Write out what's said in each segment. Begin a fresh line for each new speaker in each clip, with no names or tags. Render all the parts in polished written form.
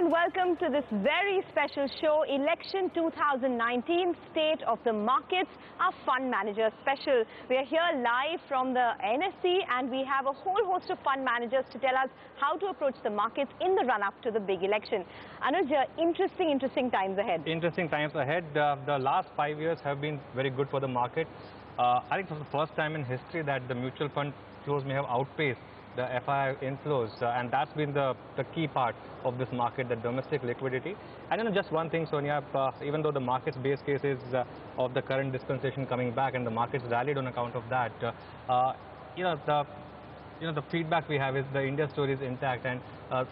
and welcome to this very special show, Election 2019 State of the Markets, our Fund Manager Special. We are here live from the NSE and we have a whole host of fund managers to tell us how to approach the markets in the run-up to the big election. Anuj, interesting times ahead. Interesting times ahead.
The last 5 years have been very good for the market. I think for the first time in history that the mutual fund flows may have outpaced the FII inflows, and that's been the key part of this market, the domestic liquidity. And just one thing, Sonia, even though the market's base case is of the current dispensation coming back and the market's rallied on account of that, the feedback we have is the India story is intact, and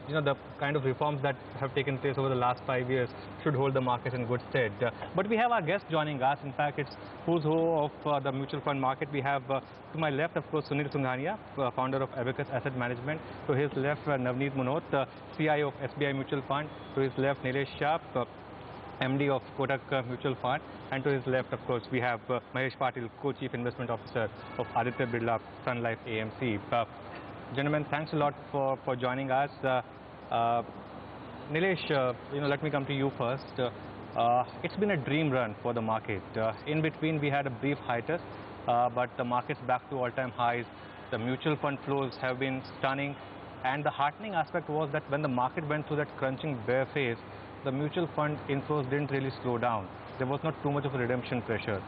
the kind of reforms that have taken place over the last 5 years should hold the market in good stead. But we have our guest joining us. In fact, it's who's who of the mutual fund market. We have to my left, of course, Sunil Sundhania, founder of Abacus Asset Management. To his left, Navneet Munot, CIO of SBI Mutual Fund. To his left, Nilesh Shah, MD of Kotak Mutual Fund, and to his left, of course, we have Mahesh Patil, Co-Chief Investment Officer of Aditya Birla Sun Life AMC. Gentlemen, thanks a lot for joining us. Nilesh, let me come to you first. It's been a dream run for the market. In between, we had a brief hiatus, but the market's back to all-time highs. The mutual fund flows have been stunning, and the heartening aspect was that when the market went through that crunching bear phase, the mutual fund inflows didn't really slow down. There was not too much of a redemption pressure.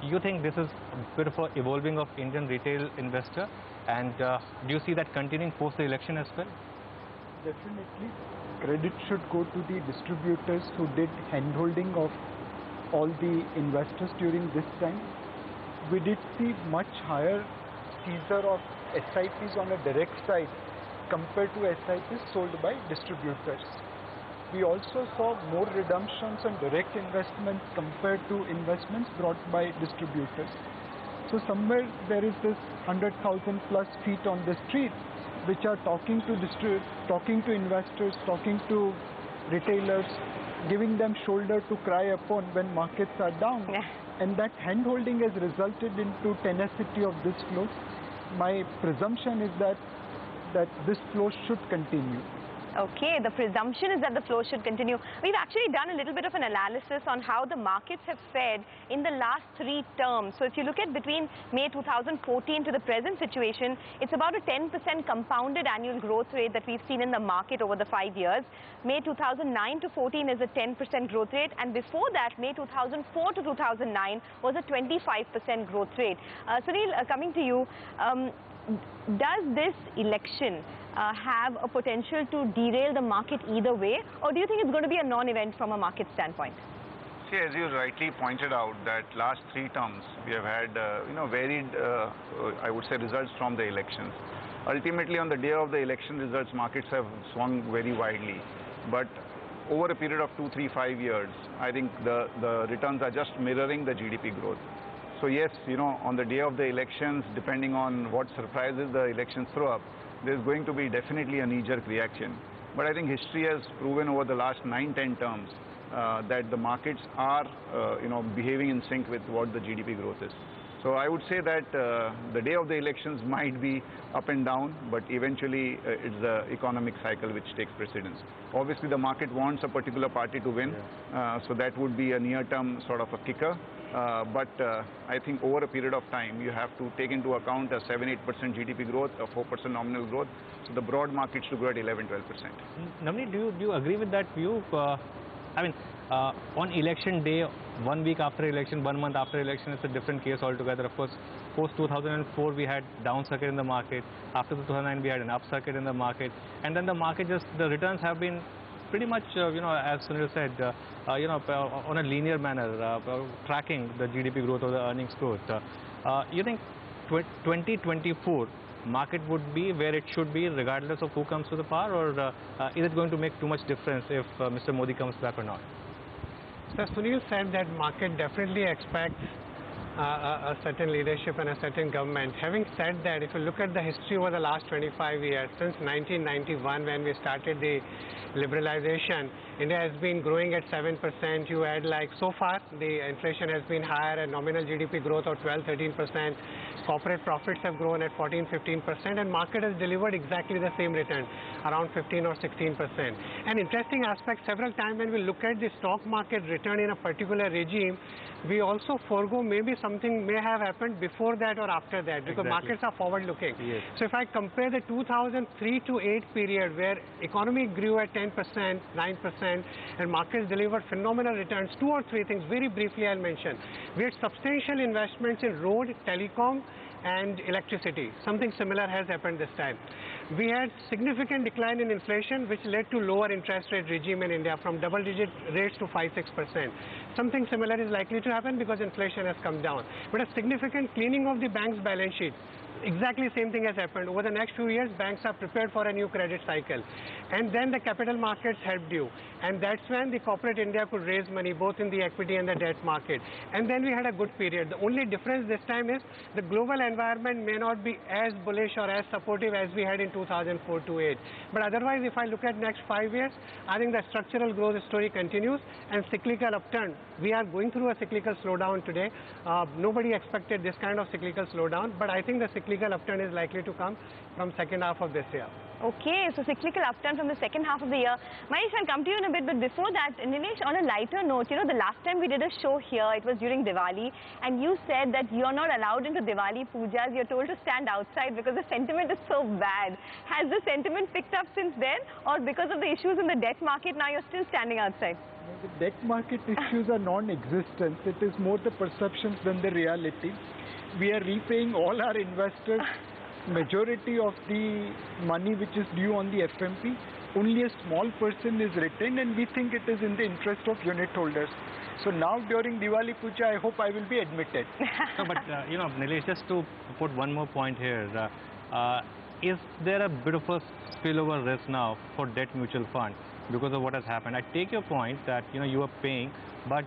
You think this is a bit of an evolving of Indian retail investor, and do you see that continuing post the election as well?
Definitely. Credit should go to the distributors who did handholding of all the investors during this time. We did see much higher teaser of SIPs on a direct side compared to SIPs sold by distributors. We also saw more redemptions on direct investments compared to investments brought by distributors. So somewhere there is this 100,000 plus feet on the street which are talking to investors, talking to retailers, giving them shoulder to cry upon when markets are down. Yeah. And that hand-holding has resulted into tenacity of this flow. My presumption is that this flow should continue.
Okay, the presumption is that the flow should continue. We've actually done a little bit of an analysis on how the markets have fared in the last 3 terms. So if you look at between May 2014 to the present situation, it's about a 10% compounded annual growth rate that we've seen in the market over the 5 years. May 2009 to 14 is a 10% growth rate, and before that, May 2004 to 2009 was a 25% growth rate. Sunil, coming to you, does this election have a potential to derail the market either way, or do you think it's going to be a non-event from a market standpoint?
See, as you rightly pointed out, that last 3 terms we have had varied, I would say, results from the elections. Ultimately, on the day of the election results, markets have swung very widely. But over a period of 2, 3, 5 years, I think the returns are just mirroring the GDP growth. So yes, on the day of the elections, depending on what surprises the elections throw up, there's going to be definitely a knee-jerk reaction. But I think history has proven over the last 9, 10 terms that the markets are, behaving in sync with what the GDP growth is. So I would say that the day of the elections might be up and down, but eventually it's the economic cycle which takes precedence. Obviously, the market wants a particular party to win, so that would be a near-term sort of a kicker. But I think over a period of time, you have to take into account a 7-8% GDP growth, a 4% nominal growth. So the broad market should grow at 11-12%.
Navneet, do you agree with that view? On election day, 1 week after election, 1 month after election, it's a different case altogether. Of course, post 2004, we had down circuit in the market. After 2009, we had an up circuit in the market. And then the market the returns have been pretty much, as Sunil said, on a linear manner, tracking the GDP growth or the earnings growth. You think 2024 market would be where it should be regardless of who comes to the power, or is it going to make too much difference if Mr. Modi comes back or not?
So Sunil said that market definitely expects a certain leadership and a certain government. Having said that, if you look at the history over the last 25 years, since 1991 when we started the liberalization, India has been growing at 7%. You add so far, the inflation has been higher and nominal GDP growth of 12-13%. corporate profits have grown at 14-15%, and market has delivered exactly the same return, around 15 or 16%. An interesting aspect, several times when we look at the stock market return in a particular regime, we also forego maybe something may have happened before that or after that, because markets are forward-looking.
Yes.
So if I compare the 2003 to 8 period where economy grew at 10%, 9%, and markets delivered phenomenal returns, 2 or 3 things, very briefly I'll mention. We had substantial investments in road, telecom, and electricity. Something similar has happened this time. We had significant decline in inflation, which led to lower interest rate regime in India from double-digit rates to 5-6%. Something similar is likely to happen because inflation has come down. But a significant cleaning of the bank's balance sheet. Exactly same thing has happened. Over the next few years, banks are prepared for a new credit cycle. And then the capital markets helped you. And that's when the corporate India could raise money, both in the equity and the debt market. And then we had a good period. The only difference this time is the global environment may not be as bullish or as supportive as we had in 2004 to 8. But otherwise, if I look at next 5 years, I think the structural growth story continues and cyclical upturn. We are going through a cyclical slowdown today. Nobody expected this kind of cyclical slowdown, but I think the cyclical upturn is likely to come from second half of this year.
Okay, so cyclical upturn from the second half of the year. Manish, I'll come to you in a bit, but before that, Nilesh, on a lighter note, you know, the last time we did a show here, it was during Diwali, and you said that you're not allowed into Diwali pujas, you're told to stand outside because the sentiment is so bad. Has the sentiment picked up since then, or because of the issues in the debt market, now you're still standing outside?
The debt market issues are non-existent. It is more the perceptions than the reality. We are repaying all our investors. Majority of the money which is due on the FMP, only a small person is retained, and we think it is in the interest of unit holders. So now during Diwali Puja, I hope I will be admitted.
No, but you know, Nilesh, just to put one more point here, is there a bit of a spillover risk now for debt mutual fund because of what has happened? I take your point that you are paying, but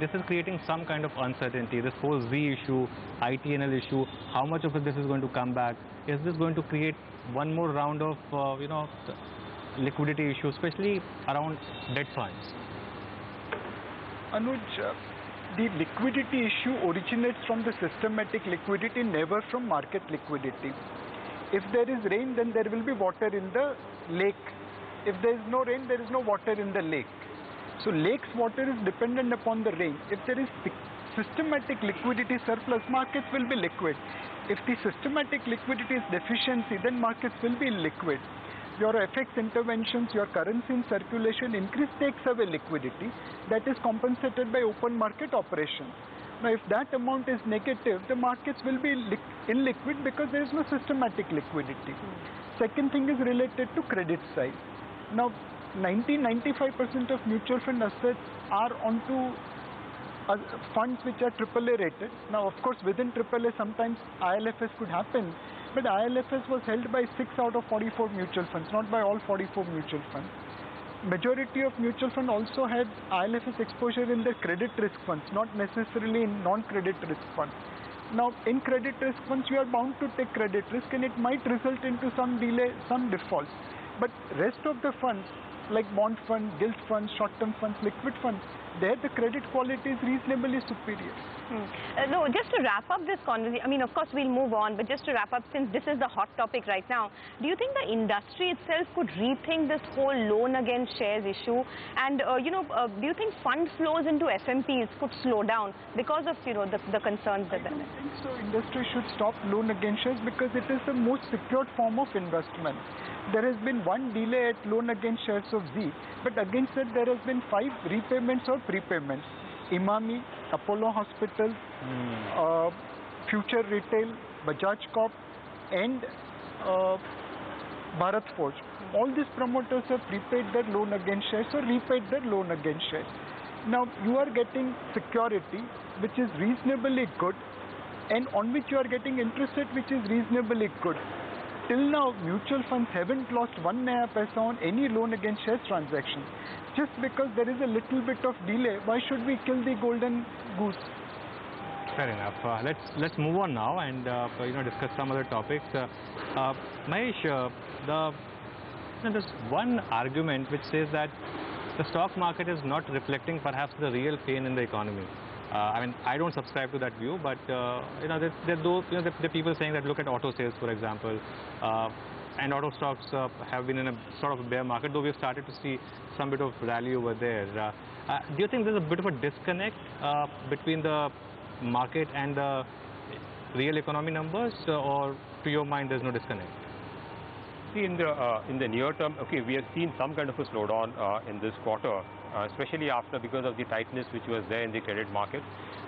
this is creating some kind of uncertainty. This whole Z issue, ITNL issue, how much of this is going to come back? Is this going to create one more round of liquidity issue, especially around debt funds?
Anuj, the liquidity issue originates from the systematic liquidity, never from market liquidity. If there is rain, then there will be water in the lake. If there is no rain, there is no water in the lake. So lake's water is dependent upon the rain. If there is systematic liquidity surplus, markets will be liquid. If the systematic liquidity is deficiency, then markets will be illiquid. Your FX interventions, your currency in circulation increase takes away liquidity. That is compensated by open market operations. Now, if that amount is negative, the markets will be illiquid because there is no systematic liquidity. Second thing is related to credit side. Now, 90-95% of mutual fund assets are onto funds which are AAA rated. Now, of course, within AAA, sometimes ILFS could happen, but ILFS was held by 6 out of 44 mutual funds, not by all 44 mutual funds. Majority of mutual fund also had ILFS exposure in their credit risk funds, not necessarily in non-credit risk funds. Now, in credit risk funds, you are bound to take credit risk, and it might result into some delay, some defaults. But rest of the funds, like bond fund, gilt funds, short-term funds, liquid funds, there the credit quality is reasonably superior.
No, just to wrap up this conversation, I mean, of course, we'll move on, but just to wrap up, since this is the hot topic right now, do you think the industry itself could rethink this whole loan against shares issue? And, do you think fund flows into FMPs could slow down because of, the concerns that
I don't think so. Industry should stop loan against shares because it is the most secured form of investment. There has been one delay at loan against shares of Z, but against that there has been 5 repayments or prepayments. Imami, Apollo Hospitals, Future Retail, Bajaj Corp, and Bharat Forge. All these promoters have prepaid their loan against shares or repaid their loan against shares. Now you are getting security which is reasonably good, and on which you are getting interest rate which is reasonably good. Till now, mutual funds haven't lost 1 naya paisa on any loan against shares transaction. Just because there is a little bit of delay, why should we kill the golden goose?
Fair enough. Let's move on now and discuss some other topics. Mahesh, there's one argument which says that the stock market is not reflecting perhaps the real pain in the economy. I mean, I don't subscribe to that view, but you know, there are people saying that look at auto sales, for example, and auto stocks have been in a sort of a bear market, though we've started to see some bit of rally over there. Do you think there's a bit of a disconnect between the market and the real economy numbers, or to your mind there's no disconnect?
See, in the near term, okay, we have seen some kind of a slowdown in this quarter, especially because of the tightness which was there in the credit market.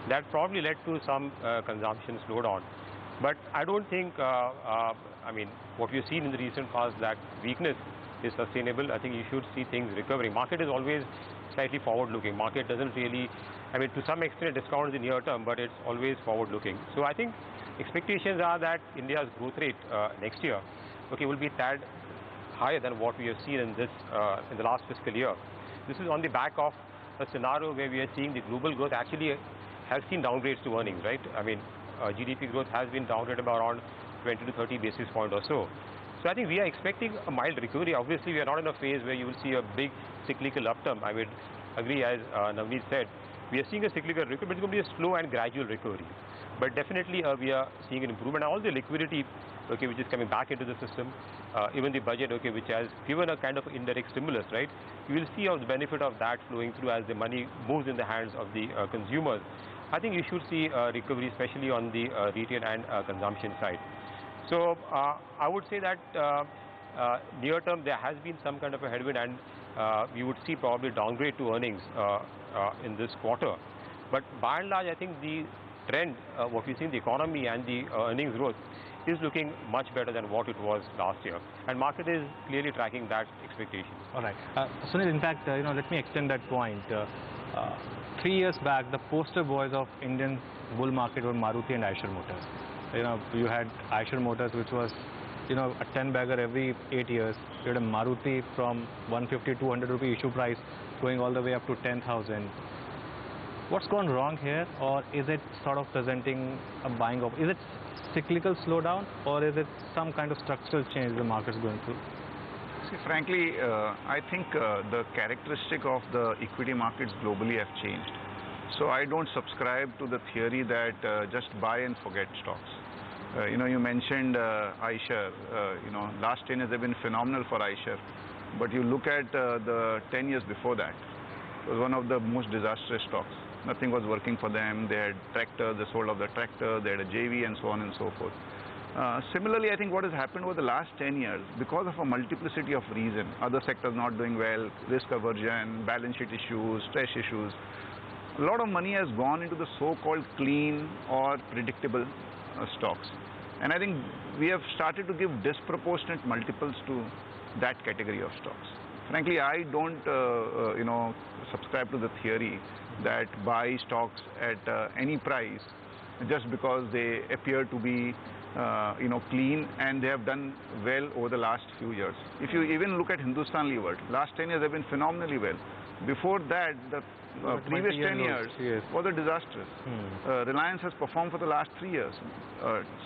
That probably led to some consumption slowdown. But I don't think, I mean, what we've seen in the recent past, that weakness is sustainable. I think you should see things recovering. Market is always slightly forward-looking. Market doesn't really, I mean, to some extent it discounts in the near term, but it's always forward-looking. So I think expectations are that India's growth rate next year, okay, will be tad higher than what we have seen in the last fiscal year. This is on the back of a scenario where we are seeing the global growth actually has seen downgrades to earnings, right? I mean, GDP growth has been downgraded by around 20 to 30 basis points or so. So I think we are expecting a mild recovery. Obviously, we are not in a phase where you will see a big cyclical upturn. I would agree, as Navneet said, we are seeing a cyclical recovery, but it's going to be a slow and gradual recovery. But definitely we are seeing an improvement. All the liquidity, okay, which is coming back into the system, even the budget, okay, which has given a kind of indirect stimulus, right? You will see the benefit of that flowing through as the money moves in the hands of the consumers. I think you should see recovery, especially on the retail and consumption side. So I would say that near term there has been some kind of a headwind, and we would see probably downgrade to earnings in this quarter. But by and large, I think the trend, what we see in the economy and the earnings growth is looking much better than what it was last year, and market is clearly tracking that expectation.
All right, Sunil, in fact, you know, let me extend that point. 3 years back, the poster boys of Indian bull market were Maruti and Eicher Motors. You know, you had Eicher Motors, which was, you know, a 10-bagger every 8 years. You had a Maruti from 150, 200 rupee issue price going all the way up to 10,000. What's gone wrong here, or is it sort of presenting a buying of? Is it cyclical slowdown, or is it some kind of structural change the market's going through?
See, frankly, I think the characteristic of the equity markets globally have changed. So I don't subscribe to the theory that just buy and forget stocks. You know, you mentioned Eicher. You know, last 10 years have been phenomenal for Eicher. But you look at the 10 years before that, it was one of the most disastrous stocks. Nothing was working for them. They had tractors, they sold off the tractor, they had a JV, and so on and so forth. Similarly, I think what has happened over the last 10 years, because of a multiplicity of reasons, other sectors not doing well, risk aversion, balance sheet issues, stress issues, a lot of money has gone into the so-called clean or predictable stocks. And I think we have started to give disproportionate multiples to that category of stocks. Frankly, I don't, you know, subscribe to the theory that buy stocks at any price just because they appear to be you know, clean and they have done well over the last few years. If you even look at Hindustan Lever, last 10 years have been phenomenally well. Before that, the previous 10 years was a disaster. Reliance has performed for the last 3 years.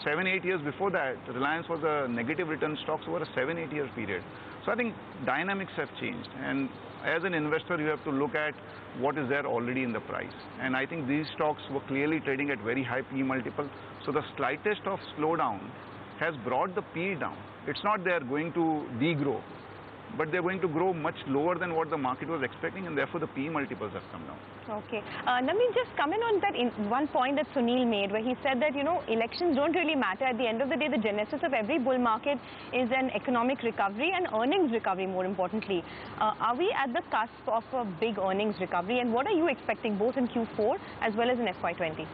7-8 years before that, Reliance was a negative return stocks over a 7-8 year period. So I think dynamics have changed, and as an investor you have to look at what is there already in the price. And I think these stocks were clearly trading at very high PE multiple. So the slightest of slowdown has brought the PE down. It's not they are going to degrow, but they're going to grow much lower than what the market was expecting, and therefore the PE multiples have come down.
Okay. Navneet, just come in on that one point that Sunil made, where he said that, you know, elections don't really matter. At the end of the day, the genesis of every bull market is an economic recovery and earnings recovery, more importantly. Are we at the cusp of a big earnings recovery, and what are you expecting both in Q4 as well as in FY20?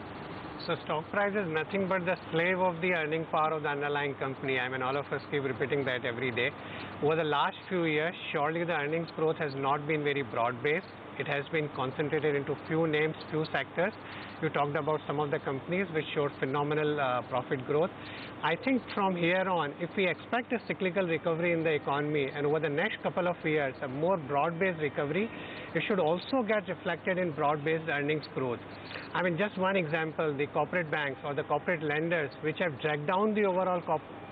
So stock price is nothing but the slave of the earning power of the underlying company. I mean, all of us keep repeating that every day. Over the last few years, surely the earnings growth has not been very broad-based. It has been concentrated into few names, few sectors. You talked about some of the companies which showed phenomenal profit growth. I think from here on, if we expect a cyclical recovery in the economy and over the next couple of years, a more broad-based recovery, it should also get reflected in broad-based earnings growth. I mean, just one example, the corporate banks or the corporate lenders, which have dragged down the overall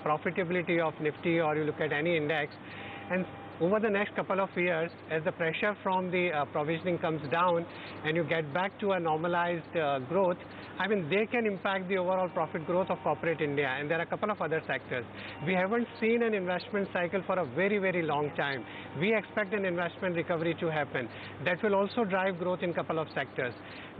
profitability of Nifty, or you look at any index, and over the next couple of years, as the pressure from the provisioning comes down and you get back to a normalized growth, I mean, they can impact the overall profit growth of corporate India. And there are a couple of other sectors. We haven't seen an investment cycle for a very, very long time. We expect an investment recovery to happen. That will also drive growth in a couple of sectors.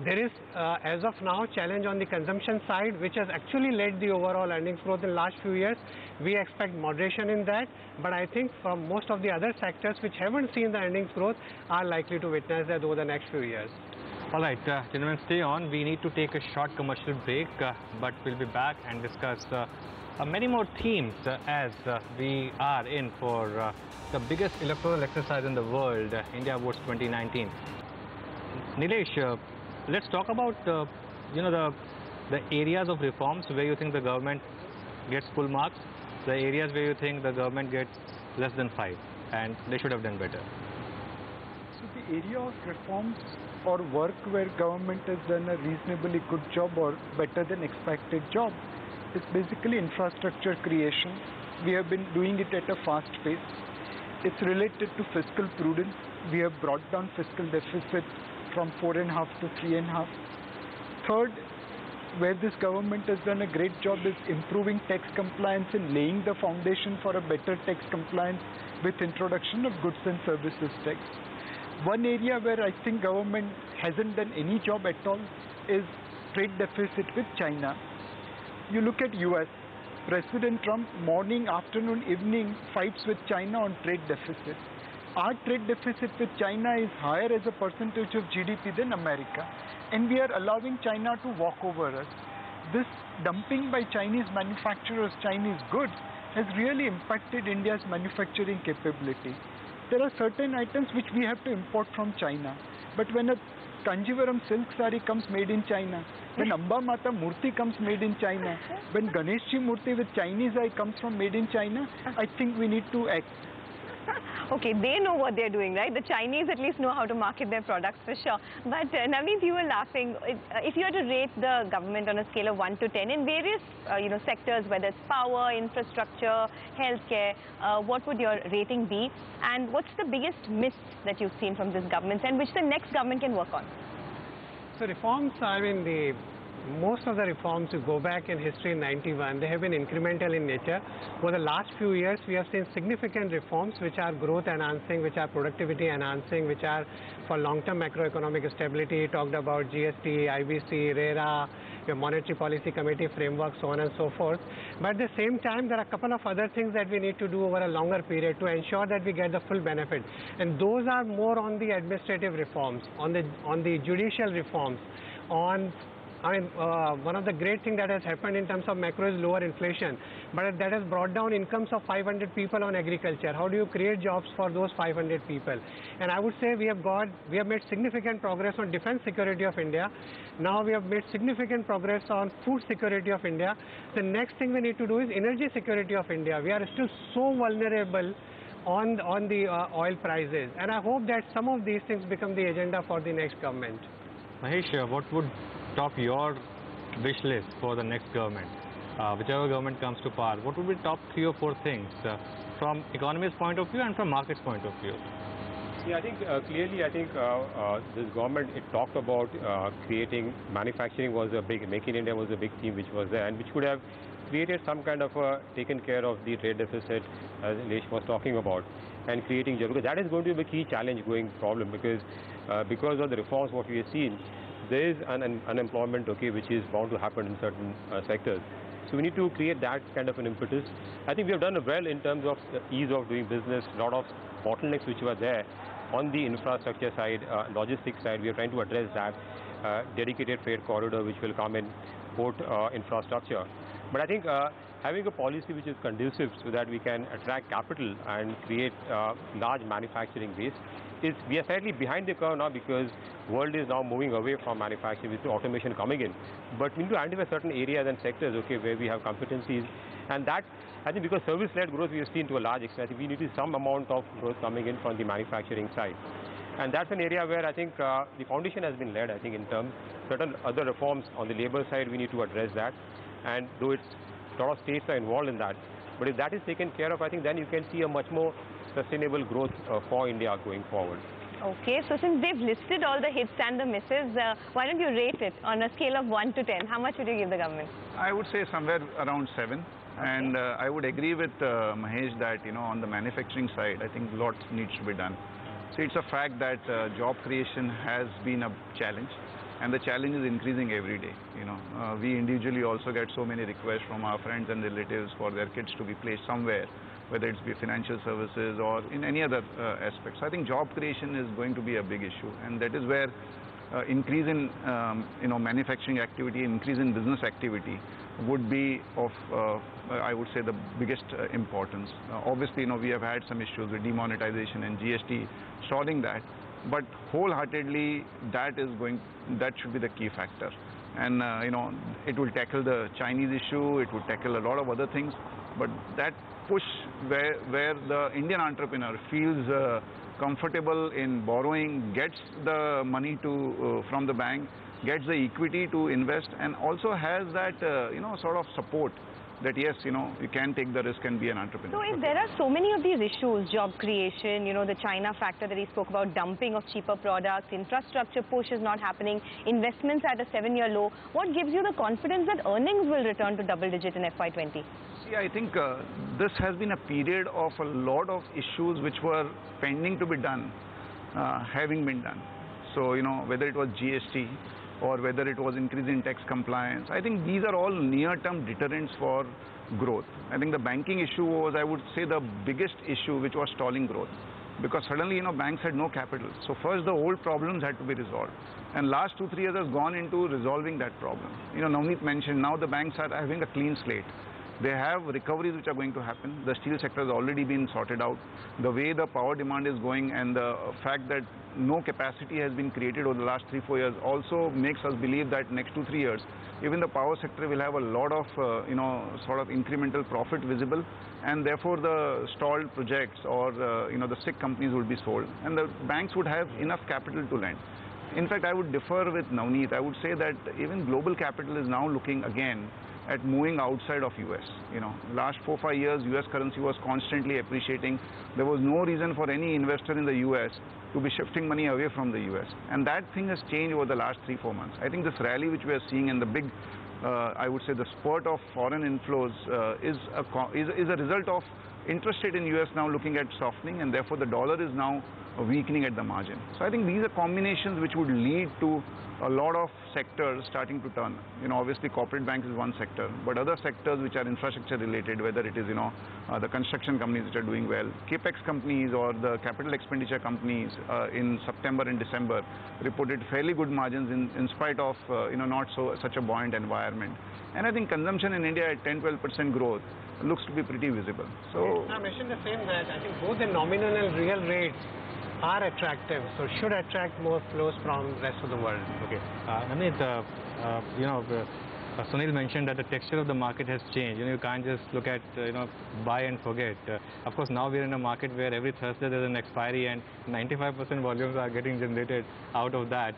There is, as of now, challenge on the consumption side, which has actually led the overall earnings growth in the last few years. We expect moderation in that, but I think from most of the other sectors which haven't seen the earnings growth are likely to witness that over the next few years.
All right, gentlemen, stay on. We need to take a short commercial break, but we'll be back and discuss many more themes as we are in for the biggest electoral exercise in the world, India Votes 2019. Nilesh, let's talk about the areas of reforms where you think the government gets full marks, the areas where you think the government gets less than 5, and they should have done better.
So the area of reforms or work where government has done a reasonably good job or better than expected job is basically infrastructure creation. We have been doing it at a fast pace. It's related to fiscal prudence. We have brought down fiscal deficit from 4.5 to 3.5. Third, where this government has done a great job is improving tax compliance and laying the foundation for a better tax compliance with introduction of goods and services tax. One area where I think government hasn't done any job at all is trade deficit with China. You look at US, President Trump morning, afternoon, evening fights with China on trade deficit. Our trade deficit with China is higher as a percentage of GDP than America, and we are allowing China to walk over us. This dumping by Chinese manufacturers Chinese goods has really impacted India's manufacturing capability. There are certain items which we have to import from China, but when a Kanjivaram silk saree comes made in China, when Amba Mata Murti comes made in China, when Ganeshji Murti with Chinese eye comes from made in China, I think we need to act.
Okay, they know what they're doing, right? The Chinese at least know how to market their products for sure. But Navneet, you were laughing. If you had to rate the government on a scale of 1 to 10 in various sectors, whether it's power, infrastructure, healthcare, what would your rating be? And what's the biggest miss that you've seen from this government and which the next government can work on?
So reforms, I mean, most of the reforms, you go back in history in 91, they have been incremental in nature. Over the last few years, we have seen significant reforms which are growth enhancing, which are productivity enhancing, which are for long-term macroeconomic stability. Talked about GST, IBC, RERA, your monetary policy committee framework, so on and so forth. But at the same time, there are a couple of other things that we need to do over a longer period to ensure that we get the full benefit. And those are more on the administrative reforms, on the judicial reforms, on one of the great things that has happened in terms of macro is lower inflation, but that has brought down incomes of 500 people on agriculture. How do you create jobs for those 500 people? And I would say we have made significant progress on defense security of India. Now we have made significant progress on food security of India. The next thing we need to do is energy security of India. We are still so vulnerable on the oil prices, and I hope that some of these things become the agenda for the next government.
Mahesh, what would top your wish list for the next government? Whichever government comes to power, what would be top 3 or 4 things from economist's point of view and from market's point of view?
Yeah, I think clearly, I think this government, it talked about creating manufacturing was a big, Make in India was a big theme which was there and which could have created some kind of taken care of the trade deficit as Nilesh was talking about and creating jobs. That is going to be a key challenge going problem because of the reforms what we have seen, there is an unemployment, okay, which is bound to happen in certain sectors. So we need to create that kind of an impetus. I think we have done well in terms of ease of doing business, a lot of bottlenecks which were there on the infrastructure side, logistics side. We are trying to address that, dedicated freight corridor which will come in, port infrastructure. But I think having a policy which is conducive so that we can attract capital and create large manufacturing base we are slightly behind the curve now because world is now moving away from manufacturing with automation coming in. But we need to identify certain areas and sectors, okay, where we have competencies, and that I think because service-led growth we have seen to a large extent, I think we need some amount of growth coming in from the manufacturing side. And that's an area where I think the foundation has been led, I think, in terms certain other reforms on the labor side, we need to address that. And though it's a lot of states are involved in that, but if that is taken care of, I think then you can see a much more sustainable growth for India going forward.
Okay, so since they've listed all the hits and the misses, why don't you rate it on a scale of 1 to 10? How much would you give the government?
I would say somewhere around 7. And I would agree with Mahesh that, on the manufacturing side, I think lots needs to be done. So it's a fact that job creation has been a challenge, and the challenge is increasing every day. We individually also get so many requests from our friends and relatives for their kids to be placed somewhere, whether it's be financial services or in any other aspects. So I think job creation is going to be a big issue, and that is where increase in manufacturing activity, increase in business activity would be of I would say the biggest importance. Obviously, we have had some issues with demonetization and GST stalling that, but wholeheartedly that should be the key factor. And it will tackle the Chinese issue, it will tackle a lot of other things, but that push where the Indian entrepreneur feels comfortable in borrowing, gets the money from the bank, gets the equity to invest, and also has that sort of support that yes, you can take the risk and be an entrepreneur.
So if there are so many of these issues, job creation, the China factor that he spoke about, dumping of cheaper products, infrastructure push is not happening, investments at a 7-year low, what gives you the confidence that earnings will return to double digit in FY20?
See, I think this has been a period of a lot of issues which were pending to be done, having been done. So, whether it was GST, or whether it was increasing tax compliance. I think these are all near-term deterrents for growth. I think the banking issue was, I would say, the biggest issue which was stalling growth, because suddenly, banks had no capital. So first the old problems had to be resolved. And last 2-3 years has gone into resolving that problem. Navneet mentioned, now the banks are having a clean slate. They have recoveries which are going to happen. The steel sector has already been sorted out. The way the power demand is going and the fact that no capacity has been created over the last 3-4 years also makes us believe that next 2-3 years, even the power sector will have a lot of, sort of incremental profit visible, and therefore the stalled projects or, the sick companies will be sold, and the banks would have enough capital to lend. In fact, I would differ with Navneet. I would say that even global capital is now looking again at moving outside of US. Last 4-5 years, US currency was constantly appreciating. There was no reason for any investor in the US to be shifting money away from the US. And that thing has changed over the last 3-4 months. I think this rally which we are seeing and the big, I would say the spurt of foreign inflows is a result of interest rate in US now looking at softening, and therefore the dollar is now weakening at the margin. So I think these are combinations which would lead to a lot of sectors starting to turn. Obviously corporate banks is one sector, but other sectors which are infrastructure related, whether it is, the construction companies which are doing well, capex companies or the capital expenditure companies in September and December reported fairly good margins in spite of, not such a buoyant environment. And I think consumption in India at 10-12% growth looks to be pretty visible. So
I mentioned the same that I think both the nominal and real rates are attractive, so should attract more flows from the rest of the world.
Okay. Navneet, Sunil mentioned that the texture of the market has changed. You can't just look at, buy and forget. Of course, now we're in a market where every Thursday there's an expiry and 95% volumes are getting generated out of that.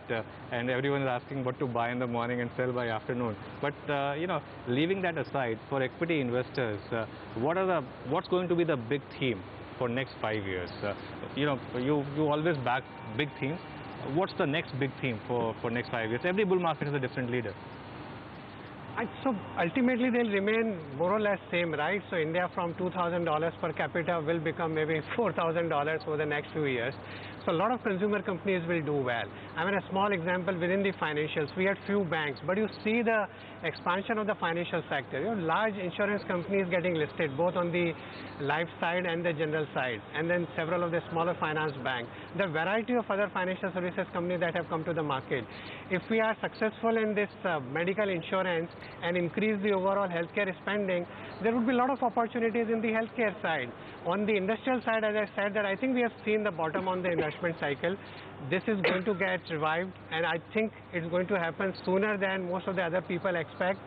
And everyone is asking what to buy in the morning and sell by afternoon. But, leaving that aside, for equity investors, what's going to be the big theme for next 5 years? You always back big themes. What's the next big theme for next 5 years? Every bull market has a different leader.
So ultimately they'll remain more or less same, right? So India from $2,000 per capita will become maybe $4,000 over the next few years. So a lot of consumer companies will do well. I mean, a small example within the financials, we had few banks, but you see the expansion of the financial sector. Large insurance companies getting listed both on the life side and the general side, and then several of the smaller finance banks. The variety of other financial services companies that have come to the market. If we are successful in this medical insurance and increase the overall healthcare spending, there would be a lot of opportunities in the healthcare side. On the industrial side, as I said, that I think we have seen the bottom on the investment cycle. This is going to get revived, and I think it's going to happen sooner than most of the other people expect.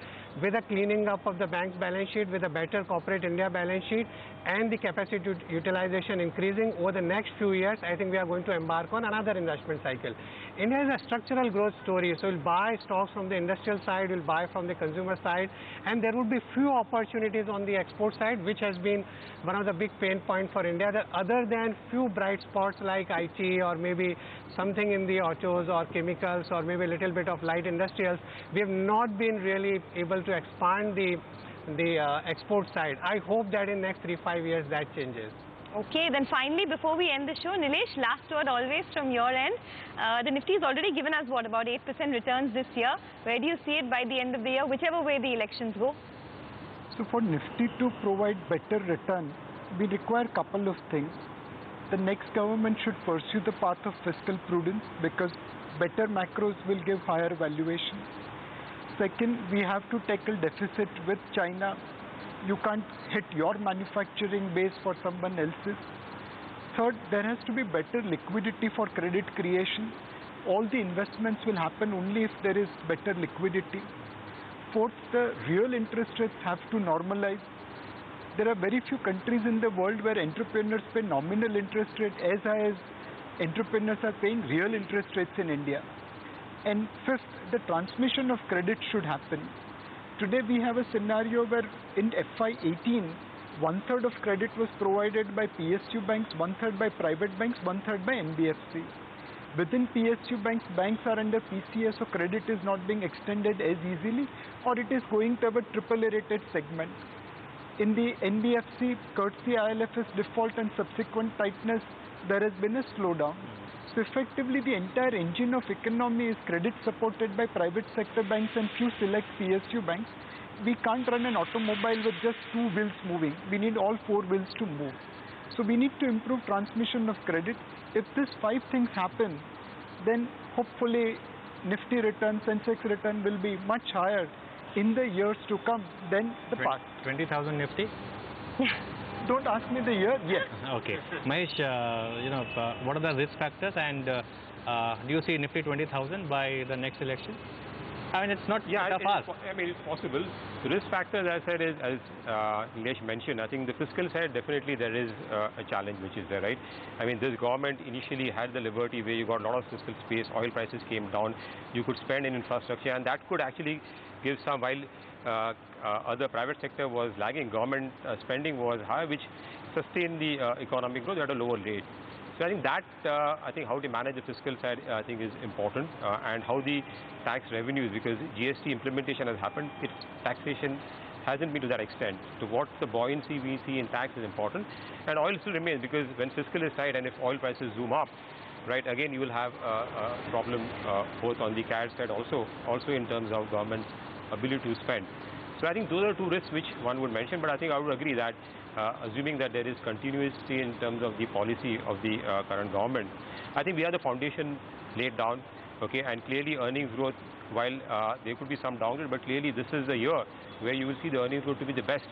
with a cleaning up of the bank's balance sheet, with a better corporate India balance sheet, and the capacity utilization increasing over the next few years, I think we are going to embark on another investment cycle. India is a structural growth story, so we'll buy stocks from the industrial side, we'll buy from the consumer side, and there would be few opportunities on the export side, which has been one of the big pain points for India. That other than few bright spots like IT or maybe something in the autos or chemicals or maybe a little bit of light industrials, we have not been really able to expand the export side. I hope that in next 3-5 years that changes.
Okay, then finally, before we end the show, Nilesh, last word always from your end. The Nifty has already given us, what, about 8% returns this year. Where do you see it by the end of the year, whichever way the elections go?
So for Nifty to provide better return, we require a couple of things. The next government should pursue the path of fiscal prudence because better macros will give higher valuation. Second, we have to tackle deficit with China. You can't hit your manufacturing base for someone else's. Third, there has to be better liquidity for credit creation. All the investments will happen only if there is better liquidity. Fourth, the real interest rates have to normalize. There are very few countries in the world where entrepreneurs pay nominal interest rate as high as entrepreneurs are paying real interest rates in India. And fifth, the transmission of credit should happen. Today we have a scenario where in FY18, 1/3 of credit was provided by PSU banks, 1/3 by private banks, 1/3 by NBFC. Within PSU banks, banks are under PCA, so credit is not being extended as easily, or it is going to have a AAA rated segment. In the NBFC, courtesy ILFS default and subsequent tightness, there has been a slowdown. So effectively, the entire engine of economy is credit supported by private sector banks and few select PSU banks. We can't run an automobile with just 2 wheels moving. We need all 4 wheels to move. So we need to improve transmission of credit. If these 5 things happen, then hopefully Nifty return, Sensex return will be much higher in the years to come than the past.
20,000 Nifty?
Don't ask me the year yet.
Okay. Mahesh, what are the risk factors, and do you see Nifty 20,000 by the next election? I mean, it's not that fast.
I mean, it's possible. The risk factor, as I said, is, as Nilesh mentioned, I think the fiscal side, definitely there is a challenge which is there, right? I mean, this government initially had the liberty where you got a lot of fiscal space, oil prices came down, you could spend in infrastructure, and that could actually give some, while other private sector was lagging, government spending was high, which sustained the economic growth at a lower rate. So I think that, how to manage the fiscal side, I think is important, and how the tax revenues, because GST implementation has happened, its taxation hasn't been to that extent. So what the buoyancy we see in tax is important, and oil still remains, because when fiscal is tight and if oil prices zoom up, right, again you will have a problem both on the CAD side also in terms of government's ability to spend. So I think those are 2 risks which one would mention, but I think I would agree that assuming that there is continuity in terms of the policy of the current government, I think we have the foundation laid down, okay, and clearly earnings growth, while there could be some downgrade, but clearly this is the year where you will see the earnings growth to be the best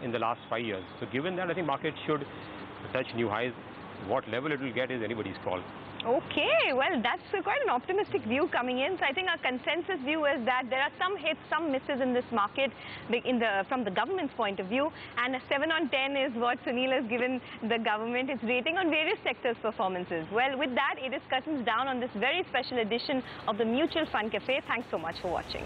in the last 5 years. So given that, I think market should touch new highs. What level it will get is anybody's call.
Okay, well, that's quite an optimistic view coming in. So I think our consensus view is that there are some hits, some misses in this market from the government's point of view. And a 7 on 10 is what Sunil has given the government its rating on various sectors' performances. Well, with that, it is curtains down on this very special edition of the Mutual Fund Cafe. Thanks so much for watching.